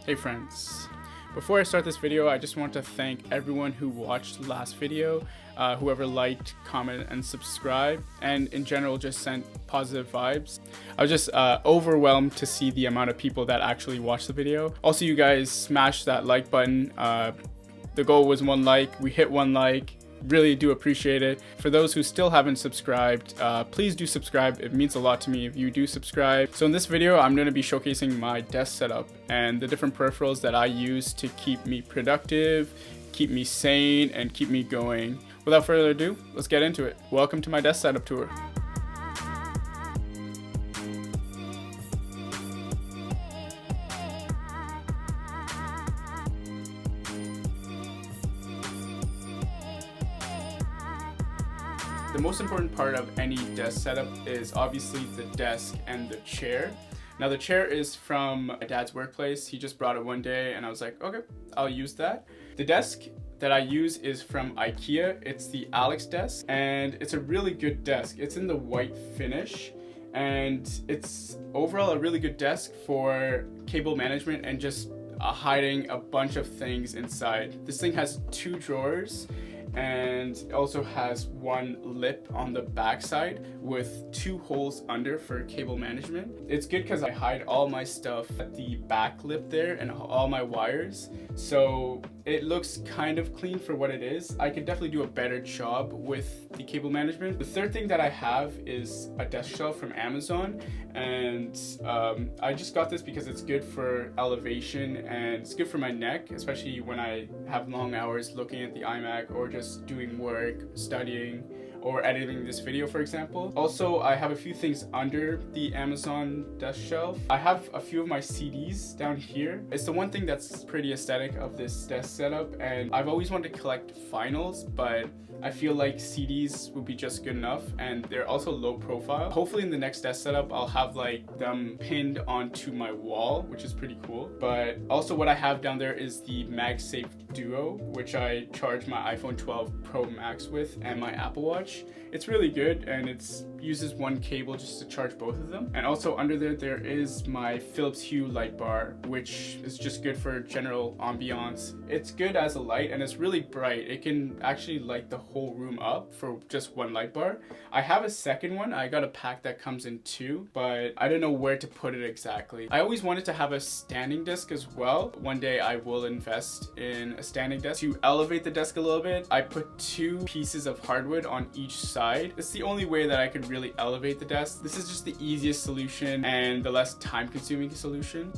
Hey friends, before I start this video, I just want to thank everyone who watched the last video, whoever liked, commented, and subscribed, and in general just sent positive vibes. I was just overwhelmed to see the amount of people that actually watched the video. Also, you guys smashed that like button. The goal was 1 like, we hit 1 like. Really do appreciate it. For those who still haven't subscribed, please do subscribe. It means a lot to me if you do subscribe. So in this video, I'm going to be showcasing my desk setup and the different peripherals that I use to keep me productive, keep me sane, and keep me going. Without further ado, let's get into it. Welcome to my desk setup tour. The most important part of any desk setup is obviously the desk and the chair. Now the chair is from my dad's workplace. He just brought it one day and I was like, okay, I'll use that. The desk that I use is from Ikea. It's the Alex desk and it's a really good desk. It's in the white finish and it's overall a really good desk for cable management and just hiding a bunch of things inside. This thing has 2 drawers and it also has 1 lip on the back side with 2 holes under for cable management. It's good because I hide all my stuff at the back lip there and all my wires, so it looks kind of clean for what it is. I could definitely do a better job with the cable management. The third thing that I have is a desk shelf from Amazon, and I just got this because it's good for elevation and it's good for my neck, especially when I have long hours looking at the iMac or just doing work, studying, or editing this video, for example. Also, I have a few things under the Amazon desk shelf. I have a few of my CDs down here. It's the one thing that's pretty aesthetic of this desk setup, and I've always wanted to collect vinyls, but I feel like CDs would be just good enough, and they're also low profile. Hopefully in the next desk setup, I'll have like them pinned onto my wall, which is pretty cool. But also what I have down there is the MagSafe Duo, which I charge my iPhone 12 Pro Max with and my Apple Watch. It's really good and it uses 1 cable just to charge both of them. And also under there is my Philips Hue Light Bar, which is just good for general ambiance. It's good as a light and it's really bright. It can actually light the whole room up for just 1 light bar. I have a second one. I got a pack that comes in 2, but I don't know where to put it exactly. I always wanted to have a standing desk as well. One day I will invest in a standing desk. To elevate the desk a little bit, I put 2 pieces of hardwood on each side. It's the only way that I could really elevate the desk. This is just the easiest solution and the less time-consuming solution.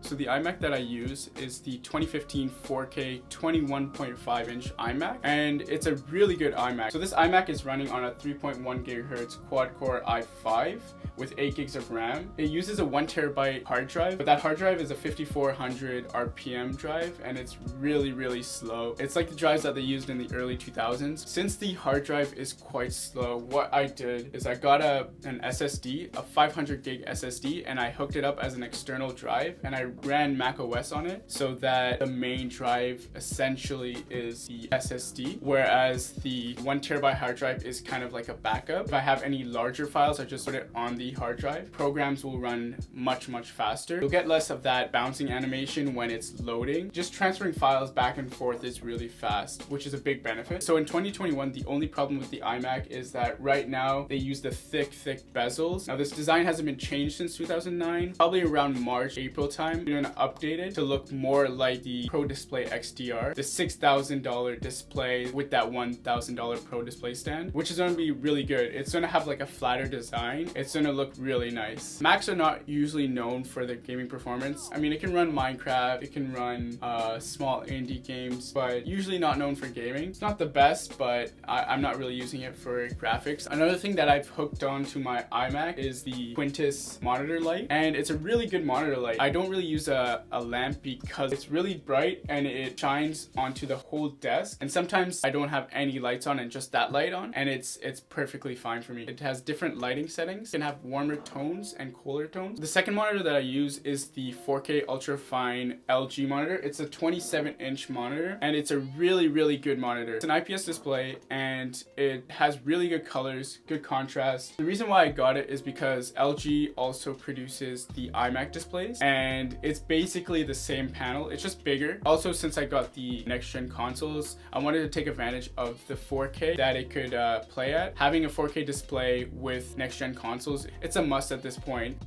So the iMac that I use is the 2015 4K 21.5-inch iMac, and it's a really good iMac. So this iMac is running on a 3.1 GHz quad-core i5 with 8 gigs of RAM. It uses a 1 terabyte hard drive, but that hard drive is a 5400 RPM drive, and it's really slow. It's like the drives that they used in the early 2000s. Since the hard drive is quite slow, what I did is I got an SSD, a 500 gig SSD, and I hooked it up as an external drive, and I ran macOS on it so that the main drive essentially is the SSD, whereas the 1 terabyte hard drive is kind of like a backup. If I have any larger files, I just put it on the hard drive. Programs will run much faster. You'll get less of that bouncing animation when it's loading. Just transferring files back and forth is really fast, which is a big benefit. So in 2021, the only problem with the iMac is that right now they use the thick bezels. Now this design hasn't been changed since 2009. Probably around March, April time, we're gonna update it to look more like the Pro Display XDR, the $6,000 display with that $1,000 Pro Display stand, which is gonna be really good. It's gonna have like a flatter design. It's gonna look really nice. Macs are not usually known for their gaming performance. I mean, it can run Minecraft, it can run small indie games, but usually not known for gaming. It's not the best, but I'm not really using it for graphics. Another thing that I've hooked on to my iMac is the Quintus monitor light, and it's a really good monitor light. I don't really use use a lamp because it's really bright and it shines onto the whole desk. And sometimes I don't have any lights on and just that light on, and it's perfectly fine for me. It has different lighting settings. It can have warmer tones and cooler tones. The second monitor that I use is the 4K ultra fine LG monitor. It's a 27-inch monitor and it's a really good monitor. It's an IPS display and it has really good colors, good contrast. The reason why I got it is because LG also produces the iMac displays and it's basically the same panel, it's just bigger. Also, since I got the next gen consoles, I wanted to take advantage of the 4K that it could play at. Having a 4K display with next gen consoles, it's a must at this point.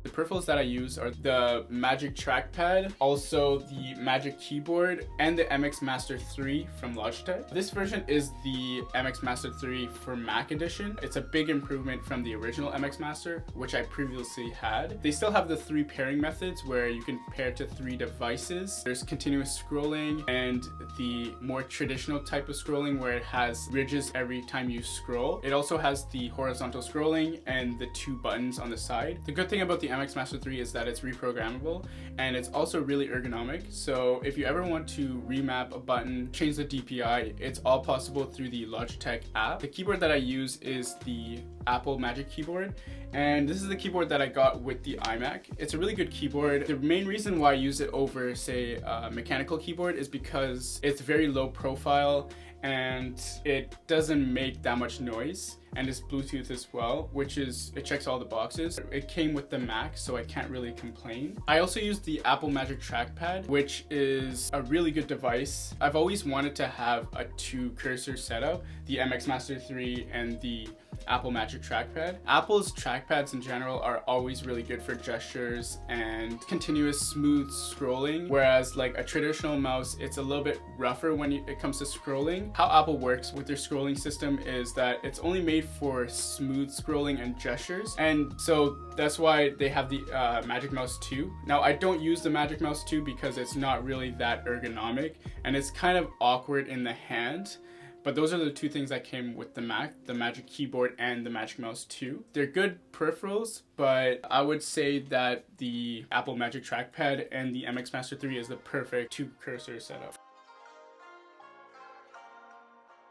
The peripherals that I use are the Magic Trackpad, also the Magic Keyboard, and the MX Master 3 from Logitech. This version is the MX Master 3 for Mac edition. It's a big improvement from the original MX Master, which I previously had. They still have the 3 pairing methods where you can pair to 3 devices. There's continuous scrolling and the more traditional type of scrolling where it has ridges every time you scroll. It also has the horizontal scrolling and the 2 buttons on the side. The good thing about the MX Master 3 is that it's reprogrammable and it's also really ergonomic. So if you ever want to remap a button, change the DPI, it's all possible through the Logitech app. The keyboard that I use is the Apple Magic Keyboard, and this is the keyboard that I got with the iMac. It's a really good keyboard. The main reason why I use it over, say, a mechanical keyboard is because it's very low profile and it doesn't make that much noise, and it's Bluetooth as well, which is, it checks all the boxes. It came with the Mac, so I can't really complain. I also use the Apple Magic Trackpad, which is a really good device. I've always wanted to have a 2 cursor setup, the MX Master 3 and the Apple Magic Trackpad. Apple's trackpads in general are always really good for gestures and continuous smooth scrolling, whereas like a traditional mouse, it's a little bit rougher when it comes to scrolling. How Apple works with their scrolling system is that it's only made for smooth scrolling and gestures, and so that's why they have the Magic Mouse 2. Now, I don't use the Magic Mouse 2 because it's not really that ergonomic and it's kind of awkward in the hand. But those are the 2 things that came with the Mac, the Magic Keyboard and the Magic Mouse 2. They're good peripherals, but I would say that the Apple Magic Trackpad and the MX Master 3 is the perfect 2 cursor setup.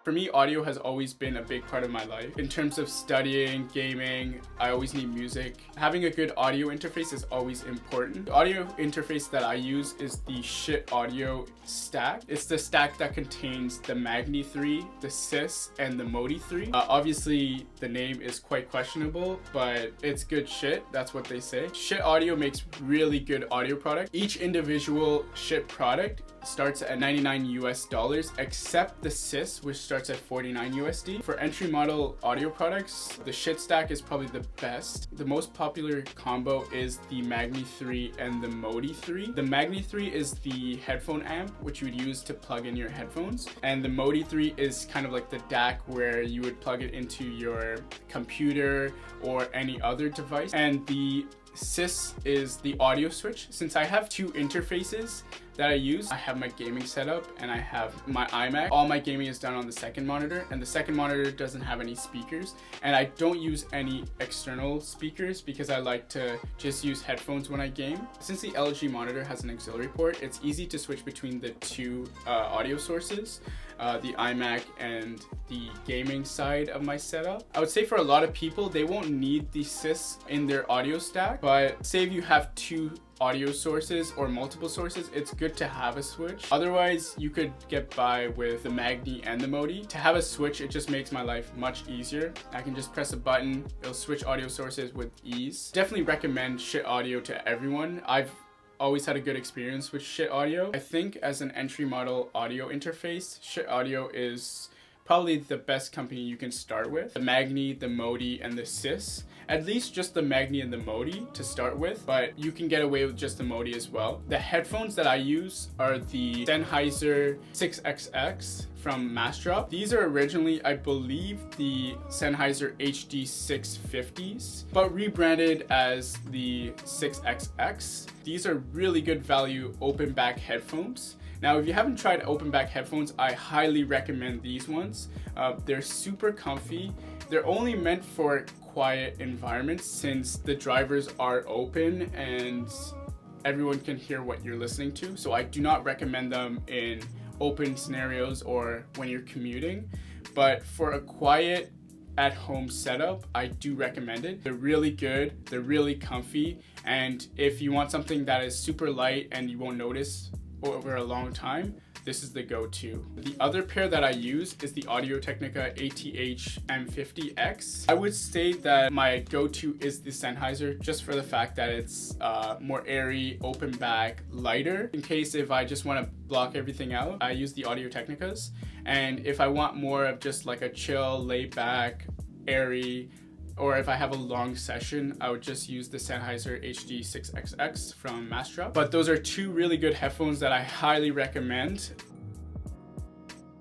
For me, audio has always been a big part of my life. In terms of studying, gaming, I always need music. Having a good audio interface is always important. The audio interface that I use is the Schiit audio stack. It's the stack that contains the Magni 3, the Sys, and the Modi 3. Obviously, the name is quite questionable, but it's good shit. That's what they say. Schiit Audio makes really good audio product. Each individual Schiit product starts at $99 US, except the Sys, which starts at $49 USD. For entry model audio products, the Schiit stack is probably the best. The most popular combo is the Magni 3 and the Modi 3. The Magni 3 is the headphone amp, which you would use to plug in your headphones. And the Modi 3 is kind of like the DAC where you would plug it into your computer or any other device. And the Sys is the audio switch. Since I have 2 interfaces that I use, I have my gaming setup and I have my iMac. All my gaming is done on the second monitor, and the second monitor doesn't have any speakers, and I don't use any external speakers because I like to just use headphones when I game. Since the LG monitor has an auxiliary port, it's easy to switch between the 2 audio sources, the iMac and the gaming side of my setup. I would say for a lot of people, they won't need the Sys in their audio stack, but say if you have 2 audio sources or multiple sources, it's good to have a switch. Otherwise, you could get by with the Magni and the Modi. To have a switch, it just makes my life much easier. I can just press a button, it'll switch audio sources with ease. Definitely recommend Schiit Audio to everyone. I've always had a good experience with Schiit Audio. I think as an entry model audio interface, Schiit Audio is probably the best company you can start with. The Magni, the Modi, and the Sys. At least just the Magni and the Modi to start with, but you can get away with just the Modi as well. The headphones that I use are the Sennheiser 6XX from Massdrop. These are originally, I believe, the Sennheiser HD 650s, but rebranded as the 6XX. These are really good value open back headphones. Now, if you haven't tried open back headphones, I highly recommend these ones. They're super comfy. They're only meant for quiet environment since the drivers are open and everyone can hear what you're listening to. So I do not recommend them in open scenarios or when you're commuting. But for a quiet at-home setup, I do recommend it. They're really good, they're really comfy, and if you want something that is super light and you won't notice over a long time, this is the go-to. The other pair that I use is the Audio-Technica ATH M50X. I would say that my go-to is the Sennheiser, just for the fact that it's more airy, open back, lighter. In case if I just want to block everything out, I use the Audio-Technicas. And if I want more of just like a chill, laid back, airy, or if I have a long session, I would just use the Sennheiser HD6XX from Master. But those are two really good headphones that I highly recommend.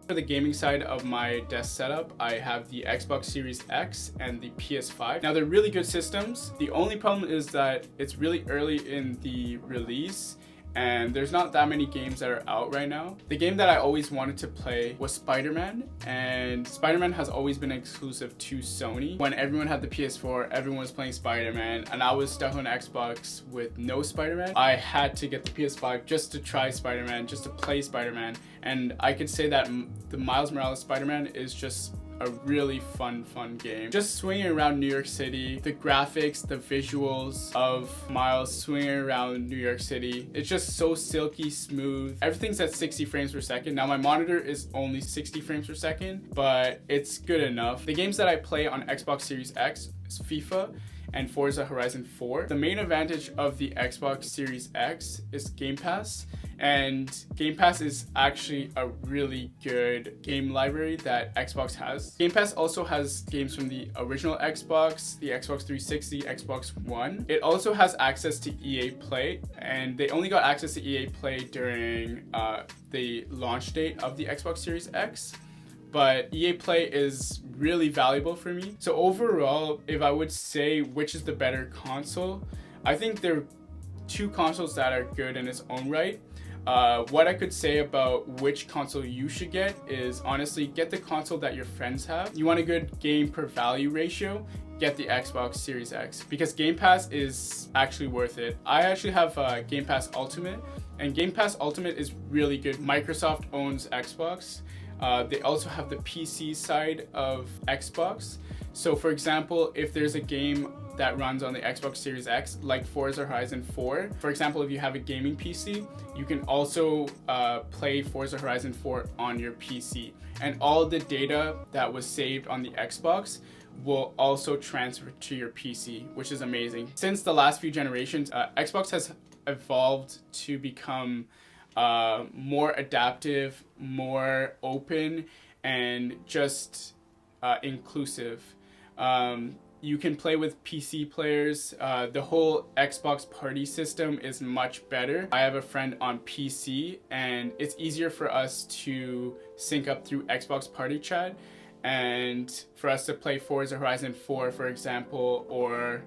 For the gaming side of my desk setup, I have the Xbox Series X and the PS5. Now they're really good systems. The only problem is that it's really early in the release and there's not that many games that are out right now. The game that I always wanted to play was Spider-Man, and Spider-Man has always been exclusive to Sony. When everyone had the PS4, everyone was playing Spider-Man, and I was stuck on Xbox with no Spider-Man. I had to get the PS5 just to try Spider-Man, just to play Spider-Man, and I could say that the Miles Morales Spider-Man is just a really fun game. Just swinging around New York City, the graphics, the visuals of Miles swinging around New York City, it's just so silky smooth. Everything's at 60 frames per second. Now my monitor is only 60 frames per second, but it's good enough. The games that I play on Xbox Series X is FIFA and Forza Horizon 4. The main advantage of the Xbox Series X is Game Pass, and Game Pass is actually a really good game library that Xbox has. Game Pass also has games from the original Xbox, the Xbox 360, Xbox One. It also has access to EA Play, and they only got access to EA Play during the launch date of the Xbox Series X. But EA Play is really valuable for me. So overall, if I would say which is the better console, I think there are two consoles that are good in its own right. What I could say about which console you should get is honestly get the console that your friends have. You want a good game per value ratio, get the Xbox Series X because Game Pass is actually worth it. I actually have Game Pass Ultimate, and Game Pass Ultimate is really good. Microsoft owns Xbox. They also have the PC side of Xbox. So for example, if there's a game that runs on the Xbox Series X, like Forza Horizon 4, for example, if you have a gaming PC, you can also play Forza Horizon 4 on your PC. And all the data that was saved on the Xbox will also transfer to your PC, which is amazing. Since the last few generations, Xbox has evolved to become more adaptive, more open, and just inclusive. You can play with PC players. The whole Xbox party system is much better. I have a friend on PC, and it's easier for us to sync up through Xbox Party Chat and for us to play Forza Horizon 4, for example, or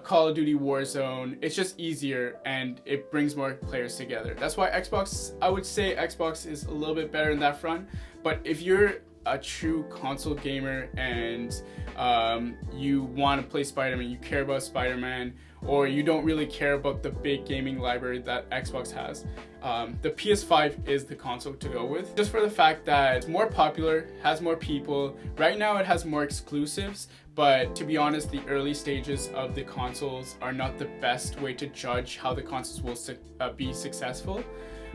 Call of Duty Warzone. It's just easier and it brings more players together. That's why Xbox, I would say Xbox is a little bit better in that front. But if you're a true console gamer and you want to play Spider-Man, you care about Spider-Man, or you don't really care about the big gaming library that Xbox has, the PS5 is the console to go with, just for the fact that it's more popular, has more people. Right now it has more exclusives, but to be honest, the early stages of the consoles are not the best way to judge how the consoles will be successful.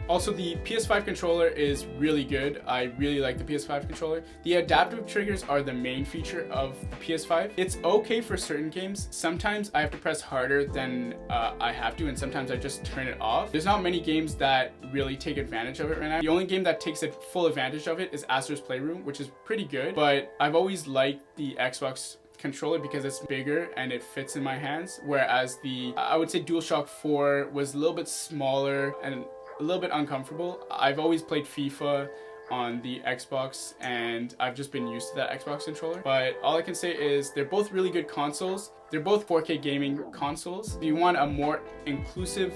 Also, the PS5 controller is really good. I really like the PS5 controller. The adaptive triggers are the main feature of the PS5. It's okay for certain games. Sometimes I have to press harder than I have to, and sometimes I just turn it off. There's not many games that really take advantage of it right now. The only game that takes full advantage of it is Astro's Playroom, which is pretty good, but I've always liked the Xbox controller because it's bigger and it fits in my hands, whereas the I would say DualShock 4 was a little bit smaller and a little bit uncomfortable. I've always played FIFA on the Xbox and I've just been used to that Xbox controller. But all I can say is they're both really good consoles. They're both 4K gaming consoles. If you want a more inclusive,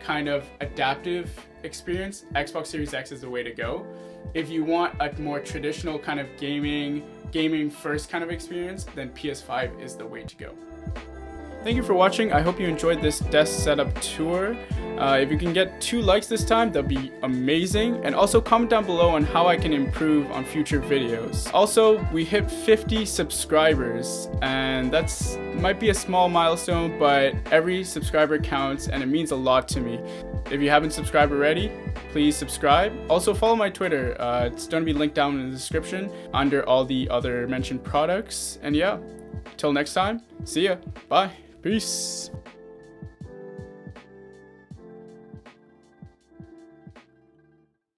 kind of adaptive experience, Xbox Series X is the way to go. If you want a more traditional kind of gaming first kind of experience, then PS5 is the way to go. Thank you for watching. I hope you enjoyed this desk setup tour. If you can get 2 likes this time, that'd be amazing. And also comment down below on how I can improve on future videos. Also, we hit 50 subscribers, and that's might be a small milestone, but every subscriber counts and it means a lot to me. If you haven't subscribed already, please subscribe. Also follow my Twitter. It's going to be linked down in the description under all the other mentioned products. And yeah, till next time, see ya. Bye. Peace.